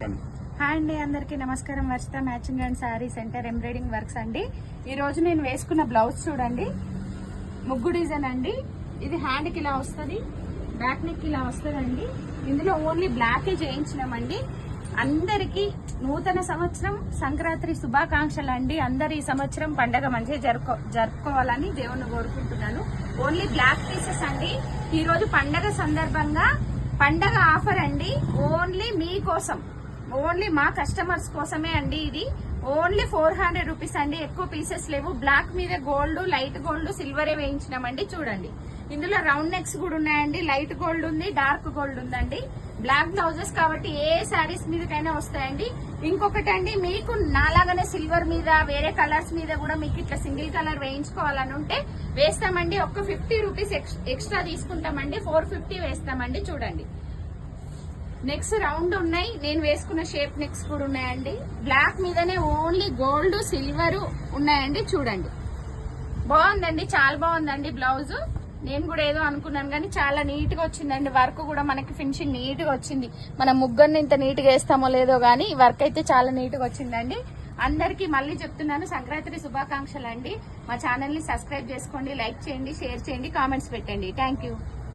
Hi అండి, అందరికీ నమస్కారం. Varshita matching and sari centre embroidering works అండి. ఈ రోజు నేను వేసుకున్న బ్లౌజ్ చూడండి, ముగ్గు డిజైన్ అండి. ఇది హ్యాండ్ కి ఇలా వస్తుంది, బ్యాక్ నెక్ ఇలా వస్తుందండి. ఇందులో ఓన్లీ బ్లాకే చేయించినామండి. అందరికి నూతన సంవత్సరం సంక్రాంతి శుభాకాంక్షలు అండి. అందరు ఈ సంవత్సరం పండగ మంచిగా జరుపుకోవాలని దేవుణ్ణి కోరుకుంటున్నాను. ఓన్లీ బ్లాక్ పీసెస్ అండి. ఈ రోజు పండగ సందర్భంగా పండగ ఆఫర్ అండి. ఓన్లీ మీకోసం, ఓన్లీ మా కస్టమర్స్ కోసమే అండి. ఇది ఓన్లీ 400 రూపీస్ అండి. ఎక్కువ పీసెస్ లేవు. బ్లాక్ మీద గోల్డ్, లైట్ గోల్డ్, సిల్వరే వేయించినామండి. చూడండి, ఇందులో రౌండ్ నెక్స్ కూడా ఉన్నాయండి. లైట్ గోల్డ్ ఉంది, డార్క్ గోల్డ్ ఉందండి. బ్లాక్ బ్లౌజెస్ కాబట్టి ఏ శారీస్ మీదకైనా వస్తాయండి. ఇంకొకటి అండి, మీకు నాలాగానే సిల్వర్ మీద వేరే కలర్స్ మీద కూడా మీకు ఇట్లా సింగిల్ కలర్ వేయించుకోవాలని ఉంటే వేస్తామండి. ఒక 50 రూపీస్ ఎక్స్ట్రా తీసుకుంటామండి. 450 వేస్తామండి. చూడండి, నెక్స్ రౌండ్ ఉన్నాయి. నేను వేసుకున్న షేప్ నెక్స్ కూడా ఉన్నాయండి. బ్లాక్ మీదనే ఓన్లీ గోల్డ్, సిల్వర్ ఉన్నాయండి. చూడండి, బాగుందండి, చాలా బాగుందండి బ్లౌజ్. నేను కూడా ఏదో అనుకున్నాను కానీ చాలా నీట్ గా వచ్చిందండి. వర్క్ కూడా మనకి ఫినిషింగ్ నీట్ గా వచ్చింది. మనం ముగ్గురిని ఇంత నీట్ గా వేస్తామో లేదో గానీ వర్క్ అయితే చాలా నీట్ గా వచ్చిందండి. అందరికీ మళ్ళీ చెప్తున్నాను, సంక్రాంతి శుభాకాంక్షలు అండి. మా ఛానల్ ని సబ్స్క్రైబ్ చేసుకోండి, లైక్ చేయండి, షేర్ చేయండి, కామెంట్స్ పెట్టండి. Thank you.